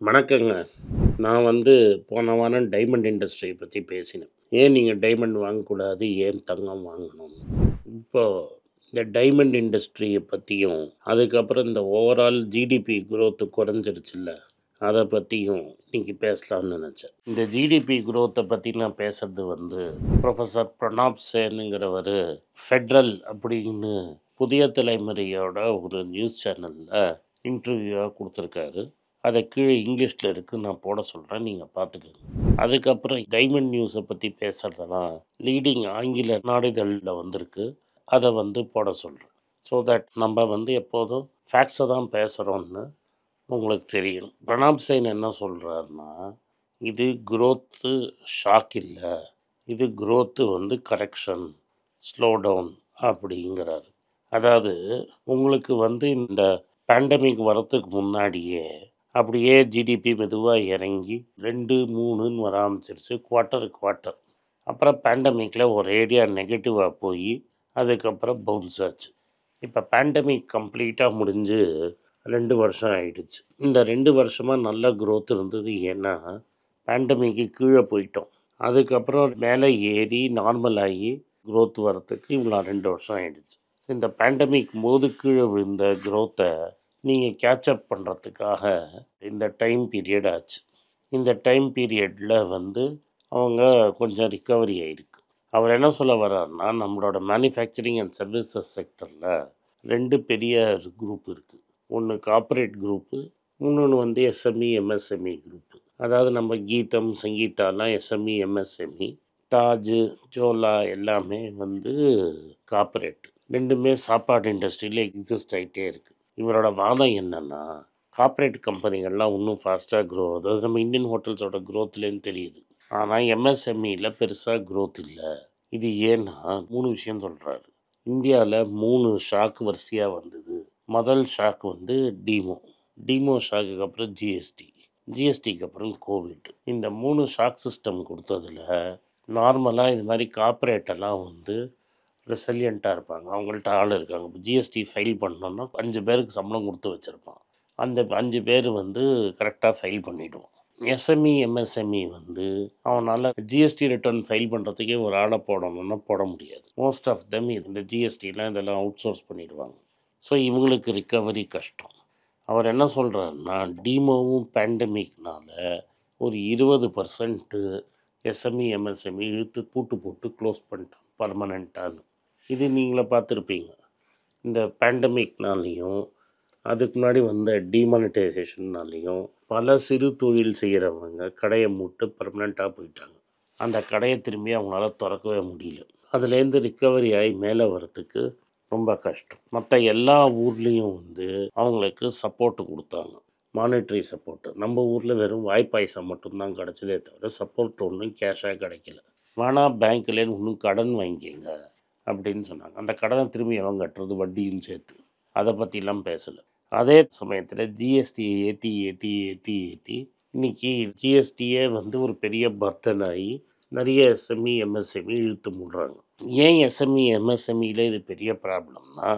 வணக்கங்க. நான் போன வாரம் டைமண்ட் இண்டஸ்ட்ரிய பத்தி பேசினேன். ஏன் நீங்க டைமண்ட் வாங்கக்கூடாது? ஏன் தங்கம் வாங்கணும்? இப்போ இந்த டைமண்ட் இண்டஸ்ட்ரிய பத்தியும், அதுக்கப்புறம் இந்த ஓவரால் ஜிடிபி குரோத் குறைஞ்சிருச்சுல்ல, அத பத்தியும் இன்னைக்கு பேசலாம்னு நெனச்சேன். இந்த ஜிடிபி குரோத்த பத்தி நான் பேசுறது புரொஃபசர் பிரணாப் சேன்ங்கிறவரு ஃபெடரல் அப்படின்னு புதிய தலைமுறையோட ஒரு நியூஸ் சேனல்ல இன்டர்வியூவா குடுத்துருக்காரு. அத கீழே இங்கிலீஷ்ல இருக்கு. நான் போட சொல்றேன். நீங்க பார்த்துக்கங்க. அதுக்கப்புறம் டைமண்ட் நியூஸ பத்தி பேசுறதெல்லாம் லீடிங் ஆங்கில நாளிதழ்ல வந்திருக்கு. அத போட சொல்றேன். ஸோ தட் நம்ம எப்போதும் ஃபேக்ட்ஸ தான் பேசுறோம்னு உங்களுக்கு தெரியணும். பிரணாப் சேன் என்ன சொல்றாருன்னா, இது குரோத்து ஷாக் இல்ல. இது குரோத்து கரெக்ஷன், ஸ்லோ டவுன் அப்படிங்கிறாரு. அதாவது உங்களுக்கு இந்த பேண்டமிக் வரத்துக்கு முன்னாடியே அப்படியே ஜிடிபி மெதுவா இறங்கி 2, 3ன்னு வர ஆரம்பிச்சிருச்சு. குவார்ட்டர். அப்புறம் பேண்டமிக்ல ஒரேடியா நெகட்டிவா போய் அதுக்கப்புறம் பவுன்ஸ் ஆச்சு. இப்போ பேண்டமிக் கம்ப்ளீட்டா முடிஞ்சு 2 வருஷம் ஆயிடுச்சு. இந்த 2 வருஷமா நல்ல குரோத் இருந்தது. ஏன்னா, பேண்டமிக்கு கீழ போயிட்டோம். அதுக்கப்புறம் மேலே ஏறி நார்மல் ஆகி குரோத் வரத்துக்கு இவ்வளோ 2 வருஷம் ஆயிடுச்சு. இந்த பேண்டமிக் போது கீழ விழுந்த குரோத்தை நீங்கள் கேட்சப் பண்ணுறதுக்காக இந்த டைம் பீரியட் ஆச்சு. இந்த டைம் பீரியடில் அவங்க கொஞ்சம் ரிக்கவரி ஆகிருக்கு. அவர் என்ன சொல்ல வர்றாருன்னா, நம்மளோட மேனுஃபேக்சரிங் அண்ட் சர்வீசஸ் செக்டரில் 2 பெரிய குரூப் இருக்குது. ஒன்று கார்ப்பரேட் குரூப்பு, இன்னொன்று எஸ்எம்இ எம்எஸ்எம்இ குரூப்பு. அதாவது நம்ம கீதம் சங்கீதாலாம் எஸ்எம்இ எம்எஸ்எம்இ, தாஜ் ஜோலா எல்லாமே கார்ப்பரேட். ரெண்டுமே சாப்பாடு இண்டஸ்ட்ரியில் எக்ஸிஸ்ட் ஆகிட்டே இருக்குது. இவரோட வாதம் என்னன்னா, கார்ப்பரேட் கம்பெனிகள்லாம் இன்னும் ஃபாஸ்ட்டாக க்ரோ ஆகுது. அது நம்ம இந்தியன் ஹோட்டல்ஸோட க்ரோத்லேருந்து தெரியுது. ஆனால் எம்எஸ்எம்இயில் பெருசாக க்ரோத் இல்லை. இது ஏன்னா 3 விஷயம் சொல்கிறாரு. இந்தியாவில் 3 ஷாக் வரிசையாக வந்தது. முதல் ஷாக் டீமோ. டீமோ ஷாக்குக்கு அப்புறம் ஜிஎஸ்டிக்கு அப்புறம் கோவிட். இந்த 3 ஷாக் சிஸ்டம் கொடுத்ததில் நார்மலாக இது மாதிரி கார்ப்பரேட்டெல்லாம் ரெசிலியண்ட்டாக இருப்பாங்க. அவங்கள்ட்ட ஆள் இருக்காங்க. இப்போ ஜிஎஸ்டி ஃபைல் பண்ணோன்னா 5 பேருக்கு சம்பளம் கொடுத்து வச்சுருப்பான். அந்த 5 பேர் கரெக்டாக ஃபைல் பண்ணிவிடுவான். எஸ்எம்இ எம்எஸ்எம்இ அவனால் ஜிஎஸ்டி ரிட்டர்ன் ஃபைல் பண்ணுறதுக்கே ஒரு ஆளை போடணும்னா போட முடியாது. மோஸ்ட் ஆஃப் தெம் இந்த ஜிஎஸ்டிலாம் இதெல்லாம் அவுட் சோர்ஸ் பண்ணிடுவாங்க. ஸோ இவங்களுக்கு ரிக்கவரி கஷ்டம். அவர் என்ன சொல்கிறாருன்னா, டீமோவும் பேண்டமிக்னால ஒரு 20% எஸ்எம்இ எம்எஸ்எம்இ இழுத்து பூட்டு போட்டு க்ளோஸ் பண்ணிட்டான் பர்மனெண்ட்டான்னு. இது நீங்களே பார்த்துருப்பீங்க. இந்த பேண்டமிக்னாலேயும் அதுக்கு முன்னாடி வந்த டிமானிட்டைசேஷன்னாலேயும் பல சிறு தொழில் செய்கிறவங்க கடையை மூட்டு பர்மனெண்ட்டாக போயிட்டாங்க. அந்த கடையை திரும்பி அவங்களால திறக்கவே முடியல. அதுலேருந்து ரிக்கவரி ஆகி மேலே வரத்துக்கு ரொம்ப கஷ்டம். மற்ற எல்லா ஊர்லேயும் அவங்களுக்கு சப்போர்ட்டு கொடுத்தாங்க, மானிட்ரி சப்போர்ட்டு. நம்ம ஊரில் வெறும் வாய்ப்பாயசம் மட்டும்தான் கிடச்சதே தவிர சப்போர்ட் ஒன்றும் கேஷாக கிடைக்கல. வேணால் பேங்க்லேருந்து இன்னும் கடன் வாங்கிக்கங்க அப்படின்னு சொன்னாங்க. அந்த கடனை திரும்பி எவன் கட்டுறது, வட்டியும் சேர்த்து? அதை பற்றிலாம் பேசலை. அதே சமயத்தில் ஜிஎஸ்டியை ஏற்றி இன்றைக்கி ஜிஎஸ்டியே ஒரு பெரிய பர்டன் ஆகி நிறைய எஸ்எம்இ எம்எஸ்எம்இ இழுத்து மூடுறாங்க. ஏன் எஸ்எம்இ எம்எஸ்எம்இயில் இது பெரிய ப்ராப்ளம்னா,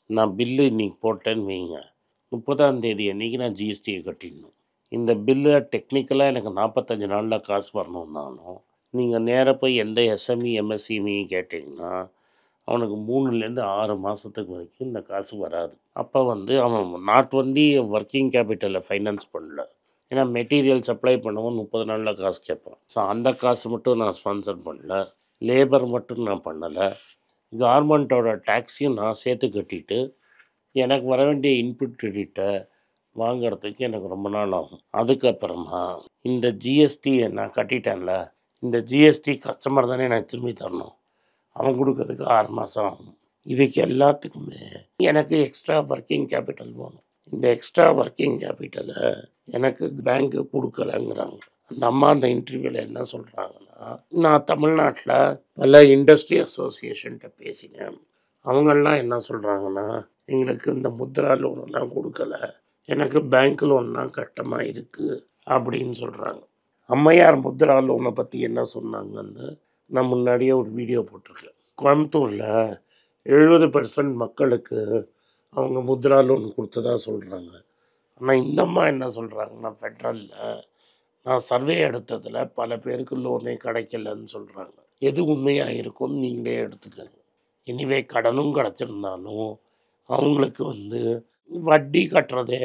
நான் பில்லு இன்றைக்கி போட்டேன்னு வைங்க, 30ஆம் தேதி அன்றைக்கி நான் ஜிஎஸ்டியை கட்டிடணும். இந்த பில்லு டெக்னிக்கலாக எனக்கு 45 நாளில் காசு வரணுன்னாலும் நீங்கள் நேராக போய் எந்த எஸ்எம்இ எம்எஸ்எம்இயும் கேட்டிங்கன்னா அவனுக்கு 3லேருந்து 6 மாதத்துக்கு வரைக்கும் இந்த காசு வராது. அப்போ அவன் நாட் ஒன்லி ஒர்க்கிங் கேபிட்டலை ஃபைனான்ஸ் பண்ணல, ஏன்னா மெட்டீரியல் சப்ளை பண்ணவும் 30 நாளில் காசு கேட்பான். ஸோ அந்த காசு மட்டும் நான் ஸ்பான்சர் பண்ணல, லேபர் மட்டும் நான் பண்ணலை, கவர்மெண்ட்டோட டேக்ஸையும் நான் சேர்த்து கட்டிட்டு எனக்கு வர வேண்டிய இன்புட் கிரெடிட்டை வாங்கிறதுக்கு எனக்கு ரொம்ப நாள் ஆகும். அதுக்கப்புறமா இந்த ஜிஎஸ்டியை நான் கட்டிட்டேன்ல, இந்த ஜிஎஸ்டி கஸ்டமர் தானே எனக்கு திரும்பி தரணும், அவன் கொடுக்கறதுக்கு 6 மாதம் ஆகும். இதுக்கு எல்லாத்துக்குமே எனக்கு எக்ஸ்ட்ரா ஒர்க்கிங் கேபிட்டல் வேணும். இந்த எக்ஸ்ட்ரா ஒர்க்கிங் கேபிட்டலை எனக்கு பேங்க்கு கொடுக்கலங்கிறாங்க. அந்த அம்மா அந்த இன்டர்வியூவில் என்ன சொல்கிறாங்கன்னா, நான் தமிழ்நாட்டில் பல இண்டஸ்ட்ரி அசோசியேஷன்கிட்ட பேசினேன். அவங்கெல்லாம் என்ன சொல்கிறாங்கன்னா, எங்களுக்கு இந்த முத்ரா லோனெல்லாம் கொடுக்கல, எனக்கு பேங்க் லோன்லாம் கட்டமாக இருக்குது அப்படின்னு சொல்கிறாங்க. அம்மையார் முத்ரா லோனை பற்றி என்ன சொன்னாங்கன்னு நான் முன்னாடியே ஒரு வீடியோ போட்டிருக்கேன். கோயம்புத்தூரில் 70% மக்களுக்கு அவங்க முத்ரா லோன் கொடுத்ததா சொல்கிறாங்க. ஆனால் இந்த அம்மா என்ன சொல்கிறாங்கன்னா, ஃபெட்ரலில் நான் சர்வே எடுத்ததில் பல பேருக்கு லோனே கிடைக்கலன்னு சொல்கிறாங்க. எது உண்மையாக இருக்கும்னு நீங்களே எடுத்துக்கங்க. எனிவே கடனும் கிடச்சிருந்தாலும் அவங்களுக்கு வட்டி கட்டுறதே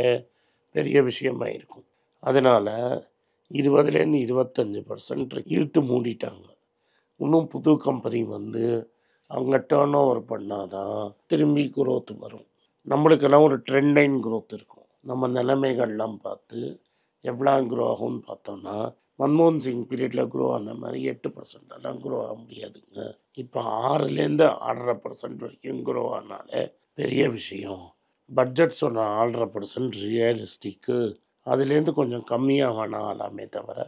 பெரிய விஷயமா இருக்கும். அதனால் 20லேருந்து 25% இழுத்து மூடிட்டாங்க. இன்னும் புது கம்பெனி அவங்க டேர்ன் ஓவர் பண்ணாதான் திரும்பி குரோத் வரும். நம்மளுக்கெல்லாம் ஒரு ட்ரெண்ட் லைன் குரோத் இருக்கும். நம்ம நிலைமைகள்லாம் பார்த்து எவ்வளோ க்ரோ ஆகும்னு பார்த்தோம்னா, மன்மோகன் சிங் பீரியடில் க்ரோ ஆன மாதிரி 8% க்ரோ ஆக முடியாதுங்க. இப்போ 6லேருந்து 6.5% வரைக்கும் க்ரோ ஆனாலே பெரிய விஷயம். பட்ஜெட் சொன்ன 1.5% ரியலிஸ்டிக்கு, அதுலேருந்து கொஞ்சம் கம்மியாக வேணா ஆகலாமே தவிர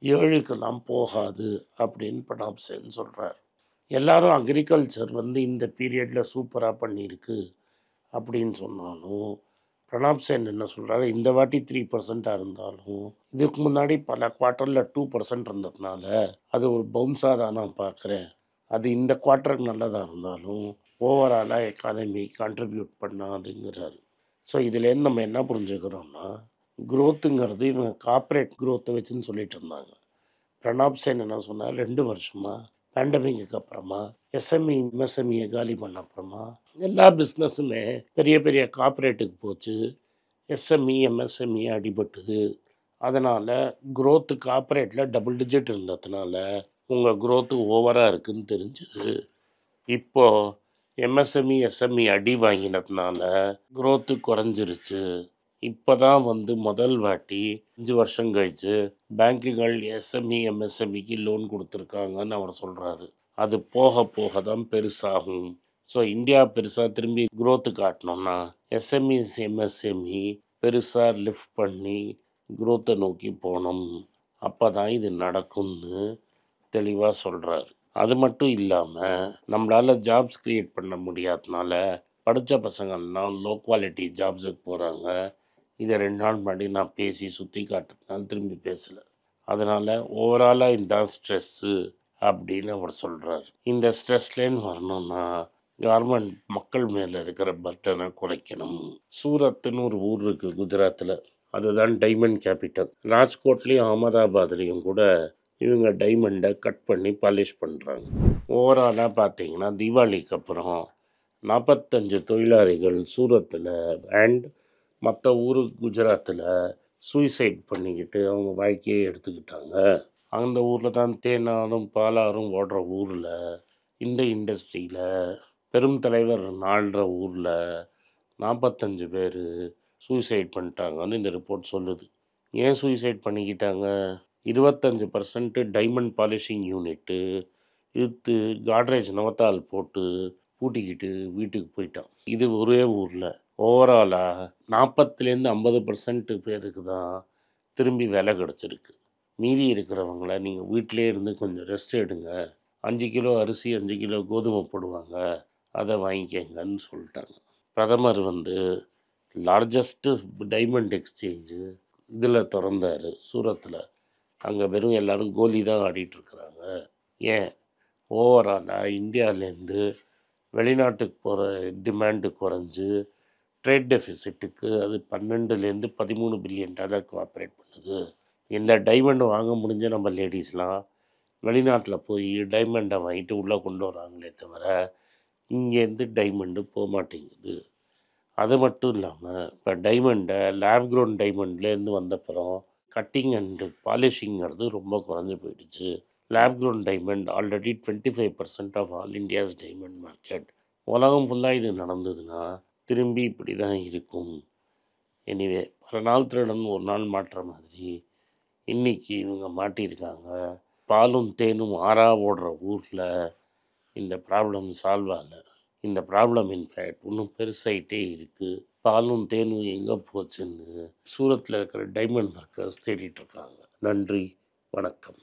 7க்கெல்லாம் போகாது அப்படின்னு பிரணாப் சேன் சொல்கிறார். எல்லாரும் அக்ரிகல்ச்சர் இந்த பீரியடில் சூப்பராக பண்ணியிருக்கு அப்படின்னு சொன்னாலும், பிரணாப் சேன் என்ன சொல்கிறாரு, இந்த வாட்டி 3% இருந்தாலும் இதுக்கு முன்னாடி பல குவார்ட்டரில் 2% இருந்ததுனால அது ஒரு பவுன்ஸாக தான் நான் பார்க்குறேன். அது இந்த குவார்ட்டருக்கு நல்லதாக இருந்தாலும் ஓவராலாக எக்கானமி கான்ட்ரிபியூட் பண்ணாதுங்கிறாரு. ஸோ இதுலேருந்து நம்ம என்ன புரிஞ்சுக்கிறோம்னா, க்ரோத்துங்கிறது இவங்க கார்ப்பரேட் க்ரோத்தை வச்சுன்னு சொல்லிட்டு இருந்தாங்க. பிரணாப் சேன் என்ன சொன்னார், 2 வருஷமாக பேண்டமிக்கு அப்புறமா எஸ்எம்இ எம்எஸ்எம்இயை காலி பண்ண அப்புறமா எல்லா பிஸ்னஸுமே பெரிய பெரிய கார்ப்பரேட்டுக்கு போச்சு. எஸ்எம்இ எம்எஸ்எம்இ அடிபட்டுது. அதனால் க்ரோத்து கார்ப்பரேட்டில் டபுள் டிஜிட் இருந்ததுனால உங்கள் க்ரோத்து ஓவராக இருக்குதுன்னு தெரிஞ்சுது. இப்போது எம்எஸ்எம்இ எஸ்எம்இ அடி வாங்கினதுனால க்ரோத்து குறைஞ்சிருச்சு. இப்போ தான் முதல் வாட்டி 5 வருஷம் கழிச்சு பேங்குகள் எஸ்எம்இ எம்எஸ்எம்இக்கு லோன் கொடுத்துருக்காங்கன்னு அவர் சொல்கிறாரு. அது போக போக தான் பெருசாகும். ஸோ இந்தியா பெருசாக திரும்பி க்ரோத்து காட்டணும்னா எஸ்எம்இ எம்எஸ்எம்இ பெருசாக லிஃப்ட் பண்ணி க்ரோத்தை நோக்கி போகணும். அப்போ தான் இது நடக்கும்னு தெளிவாக சொல்கிறாரு. அது மட்டும் இல்லாமல் நம்மளால் ஜாப்ஸ் க்ரியேட் பண்ண முடியாதனால படித்த பசங்கள்லாம் லோ குவாலிட்டி ஜாப்ஸுக்கு போகிறாங்க. இதை 2 நாள் முன்னாடி நான் பேசி சுற்றி காட்டுறதுனால திரும்பி பேசலை. அதனால் ஓவராலாக இதுதான் ஸ்ட்ரெஸ்ஸு அப்படின்னு அவர் சொல்கிறார். இந்த ஸ்ட்ரெஸ்லேருந்து வரணும்னா கவர்மெண்ட் மக்கள் மேலே இருக்கிற பர்டனை குறைக்கணும். சூரத்துன்னு ஒரு ஊர் இருக்குது குஜராத்தில், அதுதான் டைமண்ட் கேபிட்டல். ராஜ்கோட்லேயும் அகமதாபாத்லேயும் கூட இவங்க டைமண்டை கட் பண்ணி பாலிஷ் பண்ணுறாங்க. ஓவராலாக பார்த்தீங்கன்னா தீபாவளிக்கு அப்புறம் 45 தொழிலாளிகள் சூரத்தில் அண்ட் மற்ற ஊர் குஜராத்தில் சூசைட் பண்ணிக்கிட்டு அவங்க வாழ்க்கையை எடுத்துக்கிட்டாங்க. அந்த ஊரில் தான் தேனாரும் பாலாரும் ஓடுற ஊரில், இந்த இண்டஸ்ட்ரியில் பெரும் தலைவர் ஆள்ற ஊரில் 45 பேர் சூசைட் பண்ணிட்டாங்கன்னு இந்த ரிப்போர்ட் சொல்லுது. ஏன் சூசைட் பண்ணிக்கிட்டாங்க? 25% டைமண்ட் பாலிஷிங் யூனிட்டு இழுத்து காட்ரேஜ் நவத்தால் போட்டு பூட்டிக்கிட்டு வீட்டுக்கு போயிட்டான். இது ஒரே ஊரில். ஓவராலாக 40லேருந்து 50% பேருக்கு தான் திரும்பி வேலை கிடச்சிருக்கு. மீதி இருக்கிறவங்கள நீங்கள் வீட்டிலே இருந்து கொஞ்சம் ரெஸ்ட் எடுங்க, 5 கிலோ அரிசி 5 கிலோ கோதுமை போடுவாங்க, அதை வாங்கிக்கங்கன்னு சொல்லிட்டாங்க. பிரதமர் லார்ஜஸ்ட்டு டைமண்ட் எக்ஸ்சேஞ்சு இதில் திறந்தார் சூரத்தில். அங்கே வெறும் எல்லோரும் கோலி தான் ஆடிட்டுருக்குறாங்க. ஏன்? ஓவராலாக இந்தியாவிலேருந்து வெளிநாட்டுக்கு போகிற டிமாண்டு குறைஞ்சு ட்ரேட் டெஃபிசிட்டுக்கு அது 12லேருந்து 13 பில்லியன் டாலர் கோஆப்ரேட் பண்ணுது. இந்த டைமண்ட் வாங்க முடிஞ்ச நம்ம லேடிஸ்லாம் வெளிநாட்டில் போய் டைமண்டை வாங்கிட்டு உள்ளே கொண்டு வராங்களே தவிர இங்கேருந்து டைமண்டு போக மாட்டேங்குது. அது மட்டும் இல்லாமல் இப்போ டைமண்டை லேப் க்ரோன் டைமண்ட்லேருந்து வந்தப்புறம் கட்டிங் அண்டு பாலிஷிங்கிறது ரொம்ப குறைஞ்சி போயிடுச்சு. Lab grown diamond already 25% off all India's diamond market. உலகம் ஃபுல்லாக இது நடந்ததுன்னா திரும்பி இப்படி தான் இருக்கும். எனிவே, பல நாள் திருடன் ஒரு நாள் மாட்டுற மாதிரி இன்றைக்கி இவங்க மாட்டியிருக்காங்க. பாலும் தேனும் ஆறா ஓடுற ஊரில் இந்த ப்ராப்ளம் சால்வ் ஆகலை. இந்த ப்ராப்ளம் இன்ஃபேக்ட் இன்னும் பெருசாயிட்டே இருக்குது. பாலும் தேனும் எங்கே போச்சுன்னு சூரத்தில் இருக்கிற டைமண்ட் ஒர்க்கர்ஸ் தேடிட்டுருக்காங்க. நன்றி, வணக்கம்.